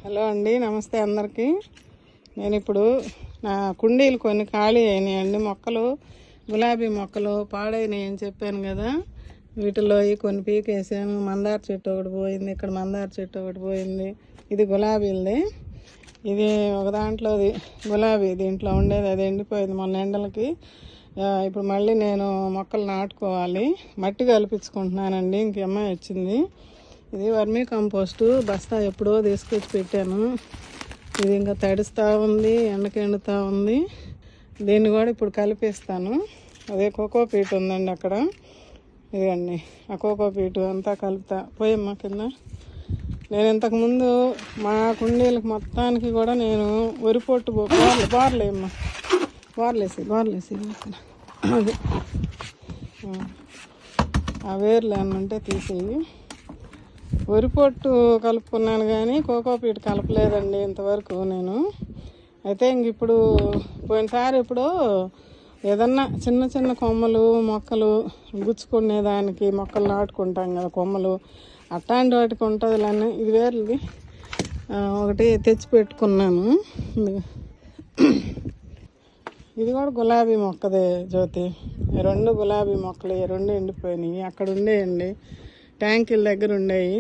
Hello అండి, నమస్తే అందరికీ. నేను ఇప్పుడు నా కుండీలు కొన్ని ఖాళీ అయినాయండి. మొక్కలు, గులాబీ మొక్కలు పాడైనాయి అని చెప్పాను కదా. వీటిలో కొన్ని పీకేసాను. మందార చెట్టు ఒకటి పోయింది, ఇక్కడ మందార చెట్టు ఒకటి పోయింది. ఇది గులాబీలది. ఇది ఒక దాంట్లోది గులాబీ, దీంట్లో ఉండేది అది ఎండిపోయింది మొన్న ఎండలకి. ఇప్పుడు మళ్ళీ నేను మొక్కలు నాటుకోవాలి. మట్టి కల్పించుకుంటున్నానండి. ఇంక అమ్మాయి వచ్చింది. ఇది వర్మీ కంపోస్టు బస్తా ఎప్పుడో తీసుకొచ్చి పెట్టాను. ఇది ఇంకా తడుస్తూ ఉంది, ఎండకి ఎండుతూ ఉంది. దీన్ని కూడా ఇప్పుడు కలిపిస్తాను. అదే కోకోపీట్ ఉందండి అక్కడ. ఇదండి ఆ కోకోపీట్ అంతా కలుపుతా. పోయమ్మా కింద. నేను ఇంతకుముందు మా కుండీలకు మొత్తానికి కూడా నేను వరి పొట్టు బార్లేమ్మా బార్లేసి అది ఆ వేర్లు ఏమన్నంటే తీసేయి. వరి పొట్టు కలుపుకున్నాను కానీ కోకోపీట్ కలపలేదండి ఇంతవరకు నేను. అయితే ఇంక ఇప్పుడు పోయినసారి ఎప్పుడో ఏదన్నా చిన్న చిన్న కొమ్మలు మొక్కలు గుచ్చుకునేదానికి మొక్కలు నాటుకుంటాం కదా, కొమ్మలు అట్లాంటి వాటికి ఉంటుందిలేని ఇది వేర్లది ఒకటి తెచ్చి పెట్టుకున్నాను. ఇది కూడా గులాబీ మొక్కదే జ్యోతి. రెండు గులాబీ మొక్కలు, రెండు ఎండిపోయినాయి. అక్కడ ఉండేయండి, ట్యాంకుల దగ్గర ఉండేవి.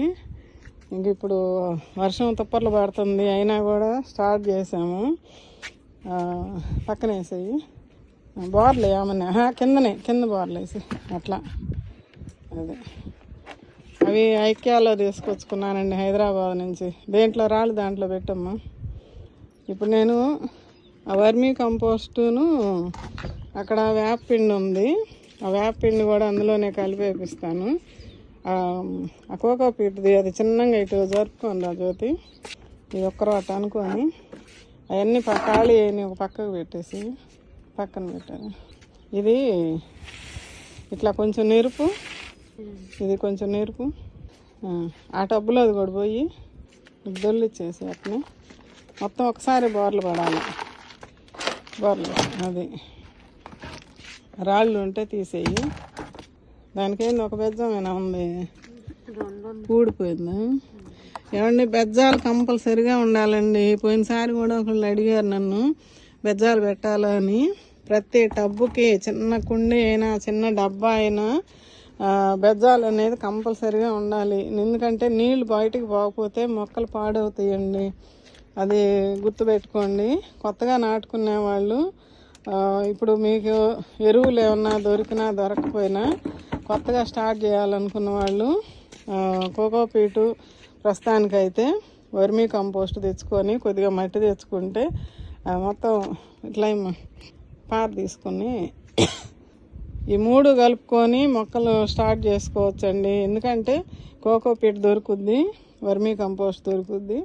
ఇంక ఇప్పుడు వర్షం తుప్పర్లు పడుతుంది అయినా కూడా స్టార్ట్ చేసాము. పక్కన వేసేయి బోర్లు ఏమన్నా కింద బోర్లు వేసి అట్లా. అదే అవి ఐక్యాలో తీసుకొచ్చుకున్నానండి హైదరాబాద్ నుంచి. దేంట్లో రాళ్ళు దాంట్లో పెట్టమ్మా. ఇప్పుడు నేను ఆ వర్మీ కంపోస్టును అక్కడ వేపపిండి ఉంది, ఆ వేపపిండి కూడా అందులోనే కలిపేపిస్తాను. ఆ కోకోపీట్ది అది చిన్నగా ఇటు జరుపుకుందా జ్యోతి. ఇది ఒక్కరోట అనుకొని అవన్నీ ఖాళీ అయిన ఒక పక్కకు పెట్టేసి పక్కన పెట్టాను. ఇది ఇట్లా కొంచెం నెరుపు, ఇది కొంచెం నెరుపు. ఆ టబ్బులో అది కూడా పోయి దొల్లిచ్చేసి అట్లా మొత్తం ఒకసారి బోర్లు పడాలి. బోర్లు అది రాళ్ళు ఉంటే తీసేయి. దానికేంది ఒక బెజ్జమైనా ఉంది, ఊడిపోయింది. ఏమండి బెజ్జాలు కంపల్సరిగా ఉండాలండి. పోయినసారి కూడా ఒకళ్ళు అడిగారు నన్ను బెజ్జాలు పెట్టాలని. ప్రతి టబ్బుకి చిన్న కుండీ అయినా చిన్న డబ్బా అయినా బెజ్జాలు అనేది కంపల్సరిగా ఉండాలి. ఎందుకంటే నీళ్లు బయటికి పోకపోతే మొక్కలు పాడవుతాయండి. అది గుర్తుపెట్టుకోండి. కొత్తగా నాటుకునే వాళ్ళు ఇప్పుడు మీకు ఎరువులు ఏమన్నా దొరికినా దొరకపోయినా కొత్తగా స్టార్ట్ చేయాలనుకున్న వాళ్ళు కోకోపీటు ప్రస్తుతానికైతే వర్మీ కంపోస్ట్ తెచ్చుకొని కొద్దిగా మట్టి తెచ్చుకుంటే మొత్తం ఇట్లా పార తీసుకొని ఈ మూడు కలుపుకొని మొక్కలు స్టార్ట్ చేసుకోవచ్చండి. ఎందుకంటే కోకోపీట్ దొరుకుద్ది, వర్మీ కంపోస్ట్ దొరుకుద్ది.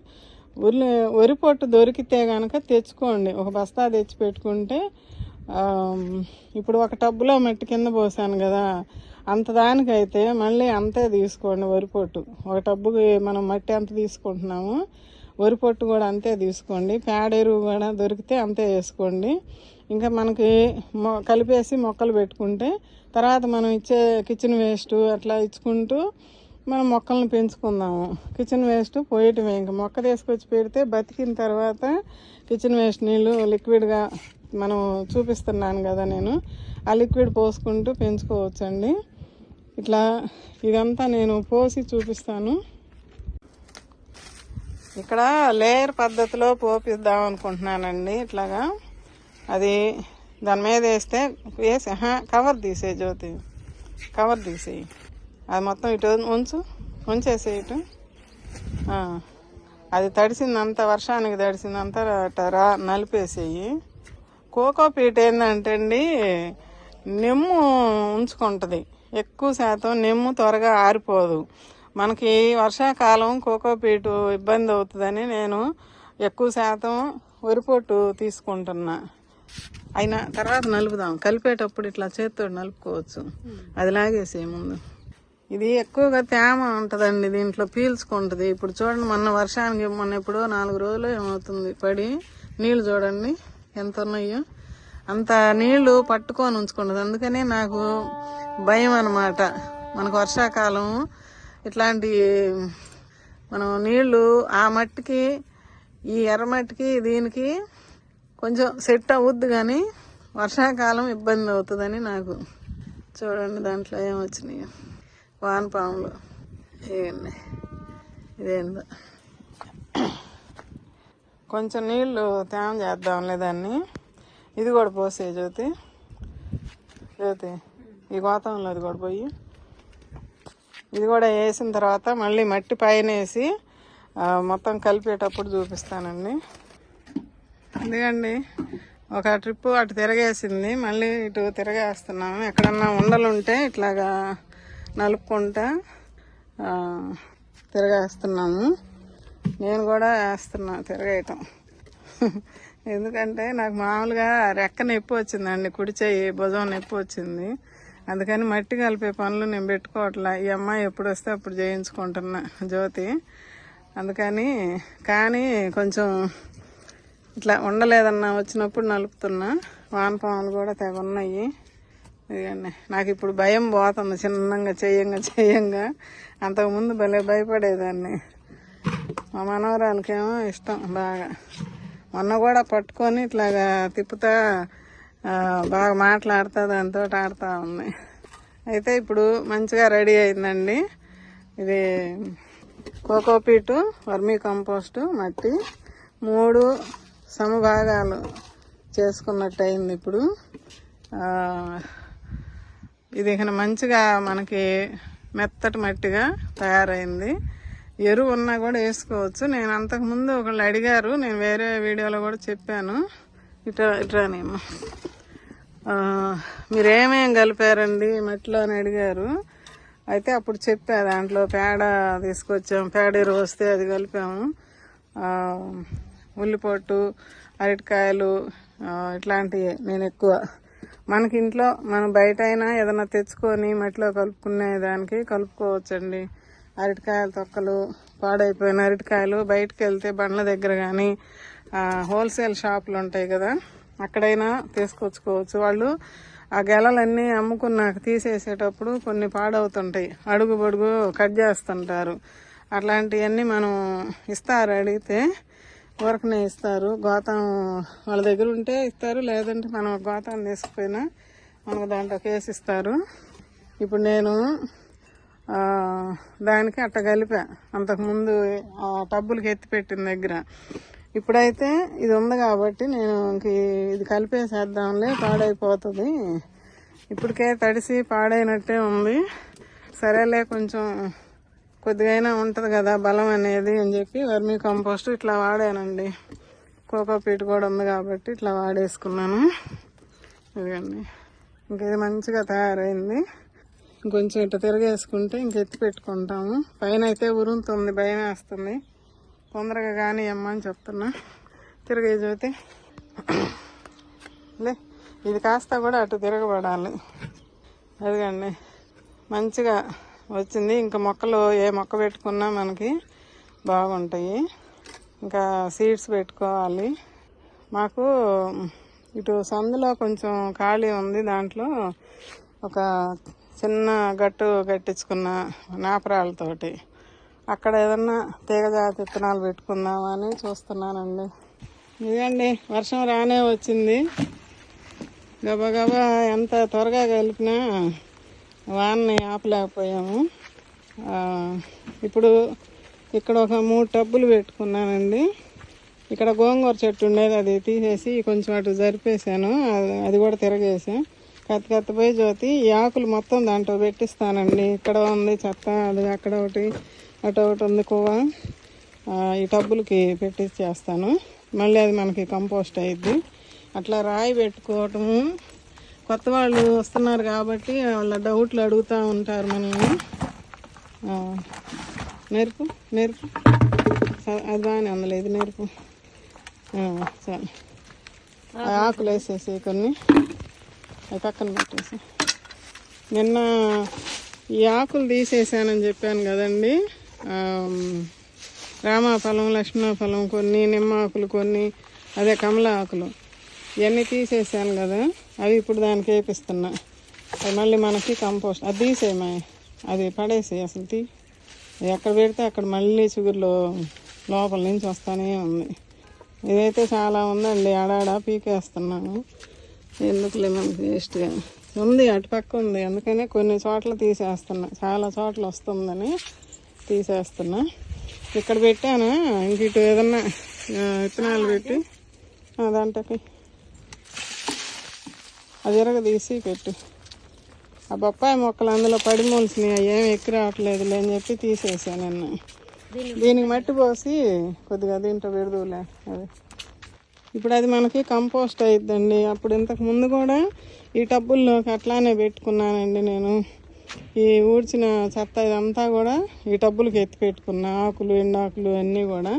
వరి పొట్టు దొరికితే కనుక తెచ్చుకోండి. ఒక బస్తా తెచ్చి పెట్టుకుంటే ఇప్పుడు ఒక టబ్బులో మట్టి కింద పోసాను కదా, అంత దానికైతే మళ్ళీ అంతే తీసుకోండి. వరి పొట్టు ఒక టబ్బుకి మనం మట్టి ఎంత తీసుకుంటున్నామో వరి పొట్టు కూడా అంతే తీసుకోండి. పేడ ఎరువు కూడా దొరికితే అంతే వేసుకోండి. ఇంకా మనకి కలిపేసి మొక్కలు పెట్టుకుంటే తర్వాత మనం ఇచ్చే కిచెన్ వేస్ట్ అట్లా ఇచ్చుకుంటూ మనం మొక్కలను పెంచుకుందాము. Kitchen waste పోయటమే. ఇంకా మొక్క తీసుకొచ్చి పెడితే బతికిన తర్వాత కిచెన్ వేస్ట్ నీళ్ళు లిక్విడ్గా మనం చూపిస్తున్నాను కదా నేను, ఆ లిక్విడ్ పోసుకుంటూ పెంచుకోవచ్చండి. ఇట్లా ఇదంతా నేను పోసి చూపిస్తాను. ఇక్కడ లేయర్ పద్ధతిలో పోపిద్దాం అనుకుంటున్నానండి. ఇట్లాగా అది దాని మీద వేసి కవర్ తీసే జ్యోతి, కవర్ తీసేయి. అది మొత్తం ఇటు ఉంచేసి ఇటు అది తడిసిందంతా, వర్షానికి తడిసిందంతా నలిపేసేయి. కోకోపీట్ ఏంటంటే అండి నెమ్ము ఉంచుకుంటుంది. ఎక్కువ శాతం నెమ్ము త్వరగా ఆరిపోదు. మనకి వర్షాకాలం కోకోపీటు ఇబ్బంది అవుతుందని నేను ఎక్కువ శాతం వరిపొట్టు తీసుకుంటున్నా. అయినా తర్వాత నలుపుదాం. కలిపేటప్పుడు ఇట్లా చేతితో నలుపుకోవచ్చు. అది లాగేసే ముందు. ఇది ఎక్కువగా తేమ ఉంటుందండి, దీంట్లో పీల్చుకుంటుంది. ఇప్పుడు చూడండి, మొన్న ఎప్పుడో 4 రోజులు ఏమవుతుంది పడి నీళ్ళు చూడండి ఎంత ఉన్నాయో. అంత నీళ్లు పట్టుకొని ఉంచుకుంటుంది. అందుకని నాకు భయం అన్నమాట. మనకు వర్షాకాలం ఇట్లాంటి మనం నీళ్లు ఆ మట్టికి ఈ ఎర్రమట్టికి దీనికి కొంచెం సెట్ అవుద్ది, కానీ వర్షాకాలం ఇబ్బంది అవుతుందని నాకు. చూడండి దాంట్లో ఏమొచ్చినాయి, వానపాములు. ఇవన్నీ ఇదేందో కొంచెం నీళ్ళు తేమ చేద్దాంలే దాన్ని. ఇది కూడా పోసే జ్యోతి, ఈ గోతంలో అది కూడా పోయి, ఇది కూడా వేసిన తర్వాత మళ్ళీ మట్టి పైన వేసి మొత్తం కలిపేటప్పుడు చూపిస్తానండి. ఎందుకండి ఒక ట్రిప్పు అటు తిరగేసింది, మళ్ళీ ఇటు తిరగేస్తున్నాము. ఎక్కడన్నా ఉండలుంటే ఇట్లాగా నలుపుకుంటా తిరగేస్తున్నాము. నేను కూడా వేస్తున్నా తిరగేయటం. ఎందుకంటే నాకు మామూలుగా రెక్క నొప్పి వచ్చిందండి, కుడి చెయ్యి భుజం నొప్పి వచ్చింది. అందుకని మట్టి కలిపే పనులు నేను పెట్టుకోవట్లా. ఈ అమ్మాయి ఎప్పుడు వస్తే అప్పుడు చేయించుకుంటున్నా జ్యోతి. అందుకని కానీ కొంచెం ఇట్లా ఉండలేదన్నా వచ్చినప్పుడు నలుపుతున్నా. వానపాములు కూడా తెగ ఉన్నాయి. ఇదిగండి నాకు ఇప్పుడు భయం పోతుంది చిన్నంగా చెయ్యంగా. అంతకుముందు భలే భయపడేదాన్ని. మా మనవరాలకేమో ఇష్టం బాగా. మొన్న కూడా పట్టుకొని ఇట్లాగా తిప్పుతా బాగా మాట్లాడుతా దాంతో ఆడుతూ ఉంది. అయితే ఇప్పుడు మంచిగా రెడీ అయిందండి. ఇది కోకోపీటు, వర్మీ కంపోస్టు, మట్టి 3 సమభాగాలు చేసుకున్నట్టు అయింది. ఇప్పుడు ఇది ఇక మంచిగా మనకి మెత్తటి మట్టిగా తయారైంది. ఎరువు ఉన్నా కూడా వేసుకోవచ్చు. నేను అంతకుముందు ఒకళ్ళు అడిగారు, నేను వేరే వీడియోలో కూడా చెప్పాను. ఇట్రానేమో మీరు ఏమేం కలిపారండి మట్టిలో అని అడిగారు. అయితే అప్పుడు చెప్పా, దాంట్లో పేడ తీసుకొచ్చాము, పేడ ఎరువు వస్తే అది కలిపాము. ఉల్లిపొట్టు, అరటికాయలు ఇట్లాంటివి నేను ఎక్కువ. మనకి ఇంట్లో మనం బయట అయినా ఏదైనా తెచ్చుకొని మట్టిలో కలుపుకునే దానికి కలుపుకోవచ్చండి. అరటికాయల తొక్కలు, పాడైపోయిన అరటికాయలు బయటకు వెళ్తే బండ్ల దగ్గర కానీ హోల్సేల్ షాపులు ఉంటాయి కదా, అక్కడైనా తీసుకొచ్చుకోవచ్చు. వాళ్ళు ఆ గెలలన్నీ అమ్ముకున్నాక తీసేసేటప్పుడు కొన్ని పాడవుతుంటాయి, అడుగు పొడుగు కట్ చేస్తుంటారు. అట్లాంటివన్నీ మనం ఇస్తారు, అడిగితే ఊరకనే ఇస్తారు. గోతం వాళ్ళ దగ్గర ఉంటే ఇస్తారు, లేదంటే మనం గోతం తీసుకుపోయినా మనకు దాంట్లో కేసు ఇస్తారు. ఇప్పుడు నేను దానికి అట్ట కలిపా అంతకుముందు ఆ టబ్బులకి ఎత్తి పెట్టిన దగ్గర. ఇప్పుడైతే ఇది ఉంది కాబట్టి నేను ఇది కలిపేసేద్దాంలే, పాడైపోతుంది, ఇప్పటికే తడిసి పాడైనట్టే ఉంది, సరేలే కొంచెం కొద్దిగైనా ఉంటుంది కదా బలం అనేది అని చెప్పి వర్మీ కంపోస్ట్ ఇట్లా వాడానండి. కోకోపీట్ కూడా ఉంది కాబట్టి ఇట్లా వాడేసుకున్నాను. ఇదిగండి ఇంక ఇది మంచిగా తయారైంది. ఇంకొంచెం ఇట్లా తిరగేసుకుంటే ఇంకెత్తి పెట్టుకుంటాము. పైన అయితే ఉరుముతుంది, భయం వేస్తుంది. తొందరగా కానీ అమ్మని చెప్తున్నా. తిరగే జ్యోతి లే, ఇది కాస్త కూడా అటు తిరగబడాలి. అదిగండి మంచిగా వచ్చింది. ఇంకా మొక్కలు ఏ మొక్క పెట్టుకున్నా మనకి బాగుంటాయి. ఇంకా సీడ్స్ పెట్టుకోవాలి. మాకు ఇటు సందులో కొంచెం ఖాళీ ఉంది, దాంట్లో ఒక చిన్న గట్టు కట్టించుకున్న నాపరాలతోటి అక్కడ ఏదన్నా తీగజాతి విత్తనాలు పెట్టుకుందామని చూస్తున్నానండి. ఇదండి వర్షం రానే వచ్చింది. గబగబా ఎంత త్వరగా కలిపినా వానని ఆపలేకపోయాము. ఇప్పుడు ఇక్కడ ఒక 3 టబ్బులు పెట్టుకున్నానండి. ఇక్కడ గోంగూర చెట్టు ఉండేది, అది తీసేసి కొంచెం అటు జరిపేసాను, అది కూడా తిరగేసాను. కత్తిపోయి జ్యోతి ఈ ఆకులు మొత్తం దాంట్లో పెట్టిస్తానండి. ఇక్కడ ఉంది చెత్త, అది అక్కడ ఒకటి అటు ఒకటి ఉంది కొవ్వ, ఈ టబ్బులకి పెట్టిచ్చేస్తాను. మళ్ళీ అది మనకి కంపోస్ట్ అయ్యిద్ది. అట్లా రాయి పెట్టుకోవటము, కొత్త వాళ్ళు వస్తున్నారు కాబట్టి వాళ్ళ డౌట్లు అడుగుతూ ఉంటారు మనల్ని. నేర్పు అది బాగానే ఉందిలే, ఇది నేర్పు చాలు. ఆకులు వేసేసి కొన్ని అవి పక్కన పెట్టేసి, నిన్న ఈ ఆకులు తీసేసానని చెప్పాను కదండి. రామాఫలం, లక్ష్మణఫలం కొన్ని, నిమ్మ ఆకులు కొన్ని, అదే కమల ఆకులు ఇవన్నీ తీసేసాను కదా, అవి ఇప్పుడు దానికి వేపిస్తున్నా. అది మళ్ళీ మనకి కంపోస్ట్. అది తీసేమా, అది పడేసి అసలు ఎక్కడ పెడితే అక్కడ మళ్ళీ చిగురులో లోపల నుంచి వస్తానే ఉంది. ఇదైతే చాలా ఉందండి, ఆడాడ పీకేస్తున్నాను. ఎందుకులే మనకి వేస్ట్గా ఉంది, అటుపక్క ఉంది, అందుకనే కొన్ని చోట్ల తీసేస్తున్నా. చాలా చోట్ల వస్తుందని తీసేస్తున్నా. ఇక్కడ పెట్టాను, ఇంక ఇటు ఏదన్నా విత్తనాలు పెట్టి దాంట్లోకి అది తీసి పెట్టు. ఆ బొప్పాయి మొక్కలు అందులో పడి మొలిసినాయి, ఏమి ఎక్కి రావట్లేదు అని చెప్పి తీసేసాను నిన్న. దీనికి మట్టి పోసి కొద్దిగా దీంట్లో పెడదులే. అది ఇప్పుడు అది మనకి కంపోస్ట్ అయిద్దండి. అప్పుడు ఇంతకు ముందు కూడా ఈ టబ్బుల్లోకి అట్లానే పెట్టుకున్నానండి నేను. ఈ ఊడ్చిన చెత్త ఇదంతా కూడా ఈ టబ్బులకి ఎత్తి పెట్టుకున్నా. ఆకులు, ఎండాకులు అన్నీ కూడా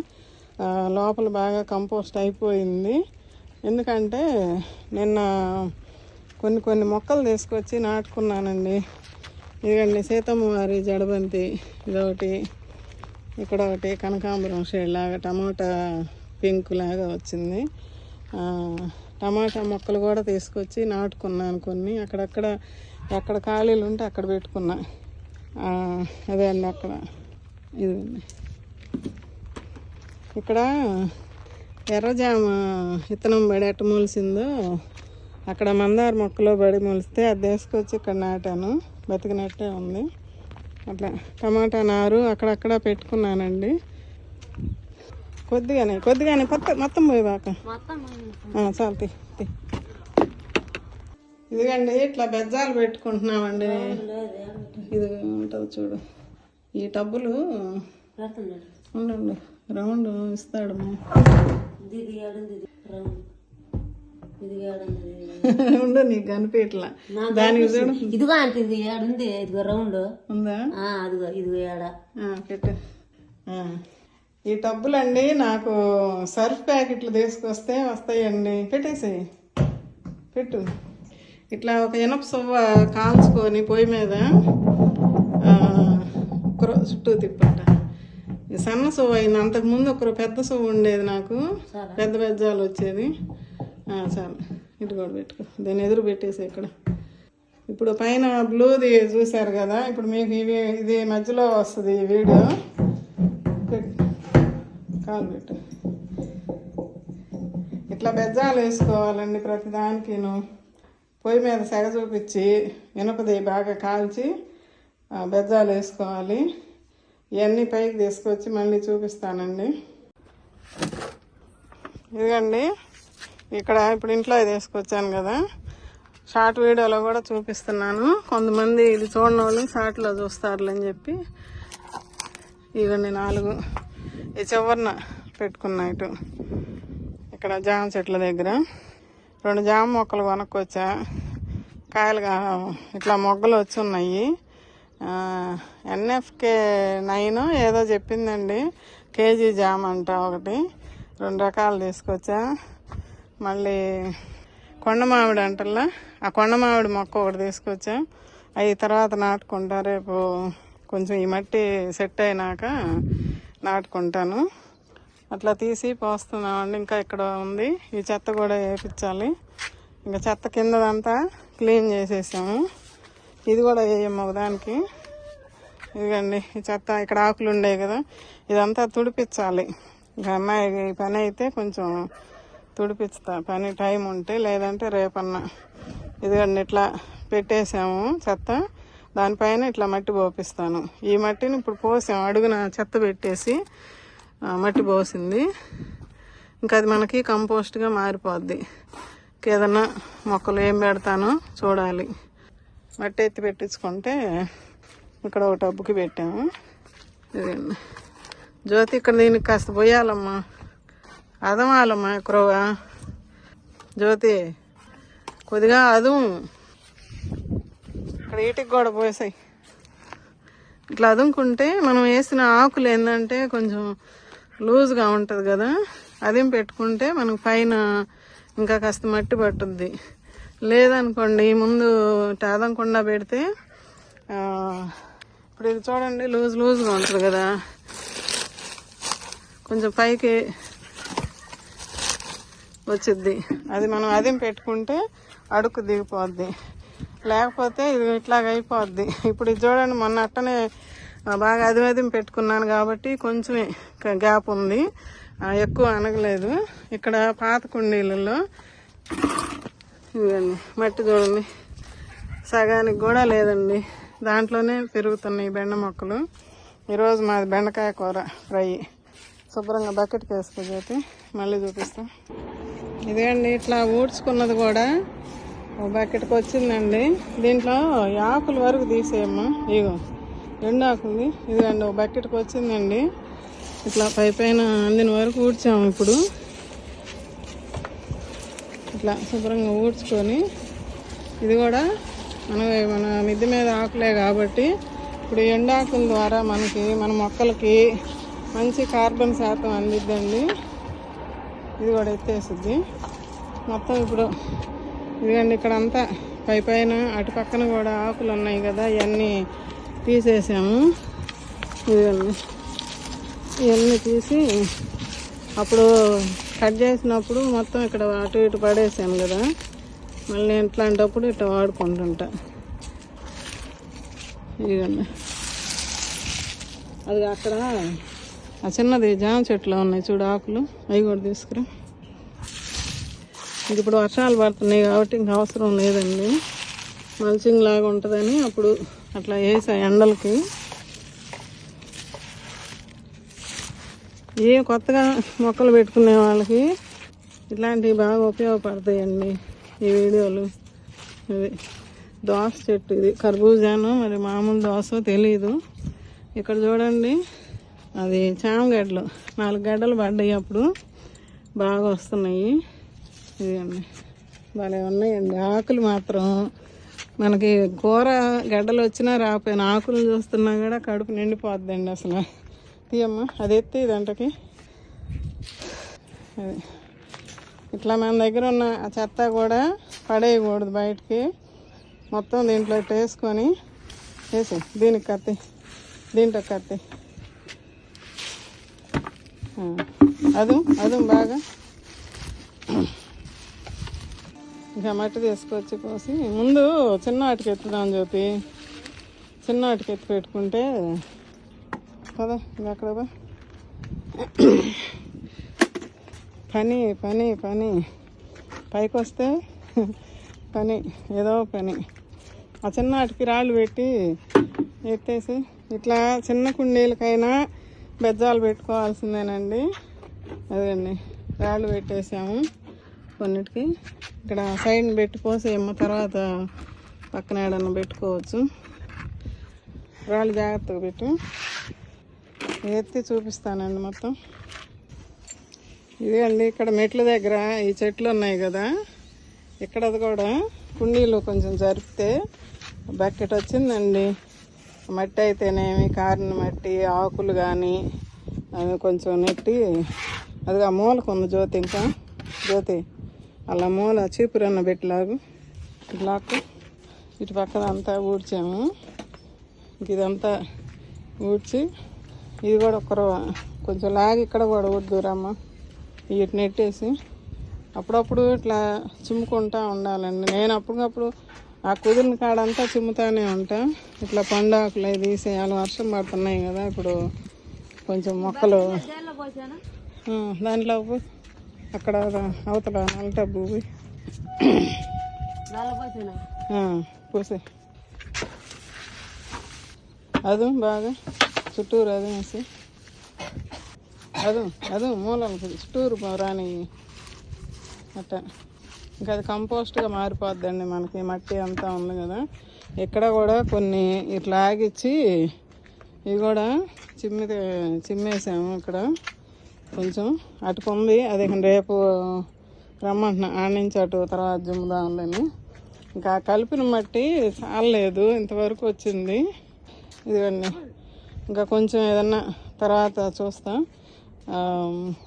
లోపల బాగా కంపోస్ట్ అయిపోయింది. ఎందుకంటే నిన్న కొన్ని మొక్కలు తీసుకొచ్చి నాటుకున్నానండి. ఇదిగండి సీతమ్మ వారి జడబంతి ఇదొకటి, ఇక్కడ ఒకటి కనకాంబరం షేడ్ లాగా టమాటా పింక్ లాగా వచ్చింది. టమాటా మొక్కలు కూడా తీసుకొచ్చి నాటుకున్నాను కొన్ని. అక్కడక్కడ ఎక్కడ ఖాళీలు ఉంటే అక్కడ పెట్టుకున్నా. అదే అండి అక్కడ ఇదిగండి. ఇక్కడ ఎర్రజామ విత్తనం పడి ఎట్ట మొలిసిందో అక్కడ మందార మొక్కలో పడి మొలిస్తే అది తీసుకొచ్చి ఇక్కడ నాటాను. బతికినట్టే ఉంది. అట్లా టమాటా నారు అక్కడక్కడ పెట్టుకున్నానండి. కొద్దిగానే మొత్తం పోయేదాక చాలు తీ. ఇదిగండి ఇట్లా బెజ్జాలు పెట్టుకుంటున్నామండి. ఇది ఉంటుంది చూడు, ఈ టబ్బులు ఉండండి రౌండ్ ఇస్తాడు. ఉండు నీకు కనిపించట్లా. దానికి చూడు, ఇదిగో అంటే ఇది ఏడుంది, ఇదిగో రౌండ్ ఉందా? అదిగో ఇదిగో ఏడ పెట్టు. ఈ టబ్బులండి నాకు సర్ఫ్ ప్యాకెట్లు తీసుకొస్తే వస్తాయండి. పెట్టేసేయి, పెట్టు. ఇట్లా ఒక ఇనప సువ్వ కాల్చుకొని పొయ్యి మీద చుట్టూ తిప్పట. సన్న సువ్వ అయింది. అంతకుముందు ఒక పెద్ద సువ్వ ఉండేది నాకు, పెద్ద బెజ్జాలు వచ్చేది. చాలు, ఇటు కూడా పెట్టుకో. దాన్ని ఎదురు పెట్టేసి ఇక్కడ. ఇప్పుడు పైన బ్లూది చూశారు కదా, ఇప్పుడు మీకు ఇది మధ్యలో వస్తుంది ఈ వీడియో. కాలు పెట్టు. ఇట్లా బెజ్జాలు వేసుకోవాలండి ప్రతిదానికిను. పొయ్యి మీద సెగ చూపించి ఇనుపది బాగా కాల్చి బెజ్జాలు వేసుకోవాలి. ఇవన్నీ పైకి తీసుకొచ్చి మళ్ళీ చూపిస్తానండి. ఇదిగండి ఇక్కడ ఇప్పుడు ఇంట్లో తీసుకొచ్చాను కదా, షార్ట్ వీడియోలో కూడా చూపిస్తున్నాను. కొంతమంది ఇది చూడని వాళ్ళు షార్ట్లో చూస్తారులని చెప్పి ఇవన్నీ 4 ఈ చివరిన పెట్టుకున్నా. ఇటు ఇక్కడ జామ చెట్ల దగ్గర 2 జామ మొక్కలు కొనుక్కొచ్చా. కాయలుగా ఇట్లా మొగ్గలు వచ్చి ఉన్నాయి. NFK 9 ఏదో చెప్పిందండి. కేజీ జామ అంట ఒకటి. 2 రకాలు తీసుకొచ్చా. మళ్ళీ కొండ మామిడి అంటల్లా, ఆ కొండ మామిడి మొక్క ఒకటి తీసుకొచ్చా. అవి తర్వాత నాటుకుంటా. రేపు కొంచెం ఈ మట్టి సెట్ అయినాక నాటుకుంటాను. అట్లా తీసి పోస్తున్నామండి. ఇంకా ఇక్కడ ఉంది, ఈ చెత్త కూడా వేయించాలి. ఇంకా చెత్త కిందదంతా క్లీన్ చేసేసాము. ఇది కూడా వేయము ఒకదానికి. ఇదిగండి ఈ చెత్త, ఇక్కడ ఆకులు ఉండేవి కదా, ఇదంతా తుడిపించాలి. ఇంకా అమ్మాయి పని అయితే కొంచెం తుడిపిస్తా, పని టైం ఉంటే, లేదంటే రేపన్నా. ఇదిగండి ఇట్లా పెట్టేసాము చెత్త. దానిపైన ఇట్లా మట్టి పోపిస్తాను. ఈ మట్టిని ఇప్పుడు పోసాము, అడుగున చెత్త పెట్టేసి మట్టి పోసింది. ఇంకా అది మనకి కంపోస్ట్గా మారిపోద్ది. ఏదన్నా మొక్కలు ఏం పెడతానో చూడాలి. మట్టి ఎత్తి పెట్టించుకుంటే ఇక్కడ ఒక టబ్బుకి పెట్టాము. ఇదండి జ్యోతి, ఇక్కడ దీనికి కాస్త పోయాలమ్మా, అదమాలమ్మా ఎక్కువగా. జ్యోతి కొద్దిగా అదుము, ఇక్కడ వీటికి కూడా పోసాయి. ఇట్లా అదుముకుంటే మనం వేసిన ఆకులు ఏంటంటే కొంచెం లూజ్గా ఉంటుంది కదా, అదేం పెట్టుకుంటే మనకు పైన ఇంకా కాస్త మట్టి పట్టుద్ది. లేదనుకోండి ముందు అదమకుండా పెడితే, ఇప్పుడు ఇది చూడండి లూజ్గా ఉంటుంది కదా, కొంచెం పైకి వచ్చిద్ది. అది మనం అదేం పెట్టుకుంటే అడుగు దిగిపోద్ది. లేకపోతే ఇది ఇట్లాగ అయిపోద్ది. ఇప్పుడు ఇది చూడండి, మొన్న అట్టనే బాగా అదిమేదం పెట్టుకున్నాను కాబట్టి కొంచెమే గ్యాప్ ఉంది. ఎక్కువ అనగలేదు. ఇక్కడ పాత కుండీలలో ఇదండి మట్టి చూడండి, సగానికి కూడా లేదండి. దాంట్లోనే పెరుగుతున్నాయి బెండ మొక్కలు. ఈరోజు మాది బెండకాయ కూర ఫ్రై. శుభ్రంగా బకెట్కి వేసుకోకపోతే మళ్ళీ చూపిస్తాం. ఇదేండి ఇట్లా ఊడ్చుకున్నది కూడా ఒక బకెట్కి వచ్చిందండి. దీంట్లో ఆకుల వరకు తీసేయమ్మా, ఇగో ఎండు ఆకులు ఇదిగండి ఒక బకెట్కి వచ్చిందండి. ఇట్లా పైన అందిన వరకు ఊడ్చాము. ఇప్పుడు ఇట్లా శుభ్రంగా ఊడ్చుకొని, ఇది కూడా మన మిద్దె మీద ఆకులే కాబట్టి ఇప్పుడు ఎండాకుల ద్వారా మన మొక్కలకి మంచి కార్బన్ శాతం అందిద్దండి. ఇది కూడా ఎత్తేసిద్ది మొత్తం. ఇప్పుడు ఇదిగండి ఇక్కడ అంతా పైన అటు పక్కన కూడా ఆకులు ఉన్నాయి కదా, ఇవన్నీ తీసేసాము. ఇదిగండి ఇవన్నీ తీసి అప్పుడు కట్ చేసినప్పుడు మొత్తం ఇక్కడ అటు ఇటు పడేసాను కదా, మళ్ళీ ఇట్లాంటప్పుడు ఇట్లా వాడుకుంటుంటా. ఇదిగండి అది అక్కడ ఆ చిన్నది జామ చెట్లు ఉన్నాయి చూడు ఆకులు, అవి కూడా తీసుకురా. ఇంక ఇప్పుడు వర్షాలు పడుతున్నాయి కాబట్టి ఇంక అవసరం లేదండి, మల్చింగ్ లాగా ఉంటుందని అప్పుడు అట్లా వేసా ఎండలకి. ఏ కొత్తగా మొక్కలు పెట్టుకునే వాళ్ళకి ఇట్లాంటివి బాగా ఉపయోగపడతాయండి ఈ వీడియోలు. ఇది దోస చెట్టు, ఇది కర్బూజాను మరి మామూలు దోస తెలీదు. ఇక్కడ చూడండి అది చామగడ్డలు 4 గడ్డలు పడ్డాయి, అప్పుడు బాగా వస్తున్నాయి. ఇదిగండి భలే ఉన్నాయండి. ఆకులు మాత్రం మనకి కూర గడ్డలు వచ్చినా రాకపోయినా ఆకులు చూస్తున్నా కూడా కడుపు నిండిపోద్దండి అసలు. తీయమ్మా అది ఎత్తి ఇదంటకి. అది ఇట్లా మన దగ్గర ఉన్న ఆ చెత్త కూడా పడేయకూడదు బయటికి, మొత్తం దీంట్లో వేసుకొని వేసి దీనికి కత్తి, దీంట్లో కత్తి అది బాగా ఇంకా మట్టి తీసుకొచ్చి పోసి ముందు చిన్న వాటికి ఎత్తుదాం జ్యోతి. చిన్న వాటికి ఎత్తి పెట్టుకుంటే కదా అక్కడ పని పని పని పైకి వస్తే పని ఏదో పని. ఆ చిన్న వాటికి రాళ్ళు పెట్టి ఎత్తేసి ఇట్లా చిన్న కుండీలకైనా బెజ్జాలు పెట్టుకోవాల్సిందేనండి. అదండి రాళ్ళు పెట్టేసాము కొన్నిటికి. ఇక్కడ సైడ్ని పెట్టి పోసేయమ్మ, తర్వాత పక్కన ఏడన్నా పెట్టుకోవచ్చు. రాళ్ళు జాగ్రత్తగా పెట్టు, ఎత్తి చూపిస్తానండి మొత్తం. ఇదే అండి ఇక్కడ మెట్ల దగ్గర ఈ చెట్లు ఉన్నాయి కదా, ఇక్కడ అది కూడా కుండీలు కొంచెం జరిపితే బకెట్ వచ్చిందండి. మట్టి అయితేనేమి కారిన మట్టి, ఆకులు కానీ అవి కొంచెం నెట్టి అది ఆ మూలకు ఉంది జ్యోతి. ఇంకా జ్యోతి అలా మూల చీపురన్న పెట్టిలాగు ఇట్లాకు ఇటు పక్కదంతా ఊడ్చాము. ఇంక ఇదంతా ఊడ్చి ఇది కూడా కొంచెం లాగి ఇక్కడ కూడా ఊడ్దురమ్మ. వీటి నెట్టేసి అప్పుడప్పుడు ఇట్లా చిమ్ముకుంటూ ఉండాలండి. నేను అప్పటికప్పుడు ఆ కుదిరిన కాడంతా చిమ్ముతానే ఉంటా. ఇట్లా పండాకులు అవి తీసేయాలి, వర్షం పడుతున్నాయి కదా ఇప్పుడు. కొంచెం మొక్కలు దాంట్లో అక్కడ అవతల నల్ల టబ్బు పోసే అది బాగా చుట్టూరు అది వేసి అది మూలలు చుట్టూరు రాని అట్ట. ఇంకా అది కంపోస్ట్గా మారిపోద్దండి మనకి. మట్టి అంతా ఉంది కదా, ఇక్కడ కూడా కొన్ని ఇట్లా ఆగిచ్చి ఇవి కూడా చిమ్మేసాము. ఇక్కడ కొంచెం అటుకుంది, అది రేపు రమ్మంటున్నా ఆడ నుంచి అటు తర్వాత జమ్ముదాంలని. ఇంకా కలిపిన మట్టి చాలలేదు, ఇంతవరకు వచ్చింది. ఇదిగండి ఇంకా కొంచెం ఏదన్నా తర్వాత చూస్తా,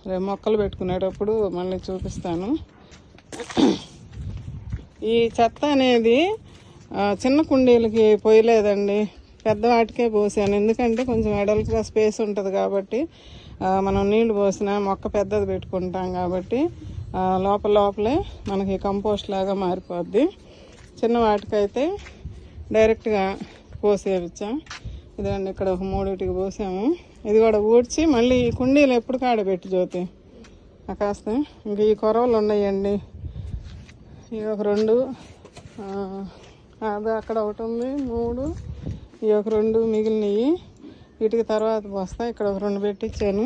రేపు మొక్కలు పెట్టుకునేటప్పుడు మళ్ళీ చూపిస్తాను. ఈ చెత్త అనేది చిన్న కుండీలకి పోయలేదండి, పెద్దవాటికే పోసాను. ఎందుకంటే కొంచెం వెడల్పుగా స్పేస్ ఉంటుంది కాబట్టి, మనం నీళ్లు పోసినా మొక్క పెద్దది పెట్టుకుంటాం కాబట్టి లోపలే మనకి కంపోస్ట్ లాగా మారిపోద్ది. చిన్న వాటికైతే డైరెక్ట్గా పోసేయచ్చా. ఇదండి ఇక్కడ ఒక 3 పోసాము. ఇది కూడా ఊడ్చి మళ్ళీ కుండీలు ఎప్పుడు కాడబెట్టి జ్యోతి కాస్త ఇంకా ఈ కొరవలు ఉన్నాయండి, ఇవి ఒక 2, అది అక్కడ ఒకటి ఉంది 3, ఇవి ఒక 2 మిగిలినవి. వీటికి తర్వాత పోస్తా. ఇక్కడ ఒక 2 పెట్టించాను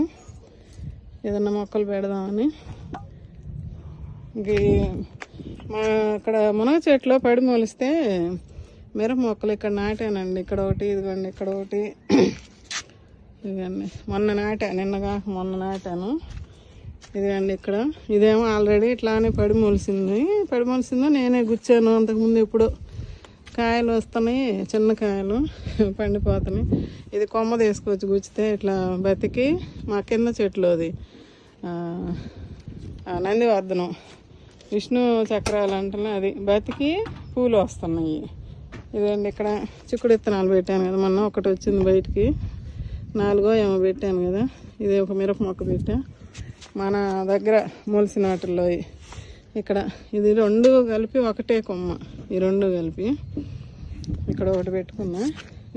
ఏదన్నా మొక్కలు పెడదామని. ఇంక మా ఇక్కడ మునగ చెట్లో పడి మొలిస్తే మిరప మొక్కలు ఇక్కడ నాటానండి. ఇక్కడ ఒకటి, ఇదిగోండి ఇక్కడ ఒకటి, ఇదిగోండి మొన్న నాటాను. ఇదిగండి ఇక్కడ, ఇదేమో ఆల్రెడీ ఇట్లానే పడి మొలిసిందో నేనే గుచ్చాను. అంతకుముందు ఎప్పుడు కాయలు వస్తున్నాయి, చిన్న కాయలు పండిపోతున్నాయి. ఇది కొమ్మ తీసుకొచ్చి గుచ్చితే ఇట్లా బతికి మా కింద చెట్లు అది నందివర్ధనం విష్ణు చక్రాలు అంటే అది బతికి పూలు వస్తున్నాయి. ఇదండి ఇక్కడ చిక్కుడు విత్తనాలు పెట్టాను కదా మొన్న, ఒకటి వచ్చింది బయటికి, 4 ఏమో పెట్టాను కదా. ఇది ఒక మిరప మొక్క పెట్టా మన దగ్గర మొలిసిన వాటిల్లో. ఇక్కడ ఇది 2 కలిపి ఒకటే కొమ్మ, ఈ 2 కలిపి ఇక్కడ ఒకటి పెట్టుకున్నా,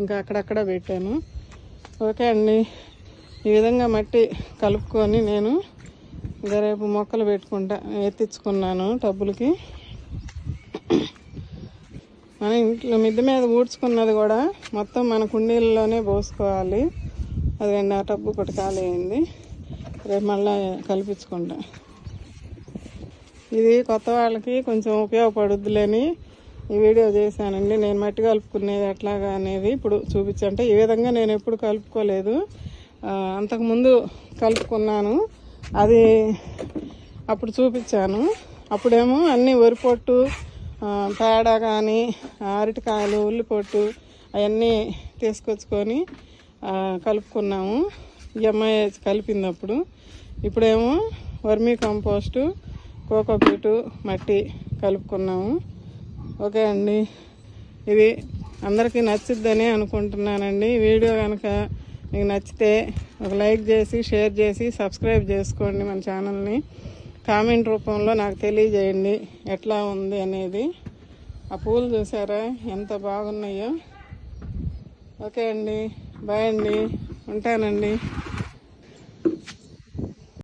ఇంకా అక్కడక్కడ పెట్టాను. ఓకే అండి, ఈ విధంగా మట్టి కలుపుకొని నేను ఇంకా రేపు మొక్కలు పెట్టుకుంటా. ఎత్తించుకున్నాను టబ్బులకి. మన ఇంట్లో మిద్దె మీద ఊడ్చుకున్నది కూడా మొత్తం మన కుండీలలోనే పోసుకోవాలి. అదండి ఆ టబ్బు ఒకటి ఖాళీ అయింది, రేపు మళ్ళీ కల్పించుకుంటా. ఇది కొత్త వాళ్ళకి కొంచెం ఉపయోగపడుద్దులేని ఈ వీడియో చేశానండి. నేను మట్టి కలుపుకునేది ఎట్లాగా అనేది ఇప్పుడు చూపించంటే, ఈ విధంగా నేను ఎప్పుడు కలుపుకోలేదు. అంతకుముందు కలుపుకున్నాను, అది అప్పుడు చూపించాను. అప్పుడేమో అన్నీ వరిపొట్టు, పేడ కానీ, అరటికాయలు, ఉల్లిపొట్టు అవన్నీ తీసుకొచ్చుకొని కలుపుకున్నాము. ఈ అమ్మాయి కలిపింది. ఇప్పుడేమో వర్మీ కంపోస్టు, కోకోపీటు, మట్టి కలుపుకున్నాము. ఓకే అండి, ఇది అందరికీ నచ్చిద్దని అనుకుంటున్నానండి. వీడియో కనుక మీకు నచ్చితే ఒక లైక్ చేసి, షేర్ చేసి, సబ్స్క్రైబ్ చేసుకోండి మన ఛానల్ని. కామెంట్ రూపంలో నాకు తెలియజేయండి ఎట్లా ఉంది అనేది. ఆ పూలు చూసారా ఎంత బాగున్నాయో. ఓకే అండి, బాయ్ అండి, ఉంటానండి.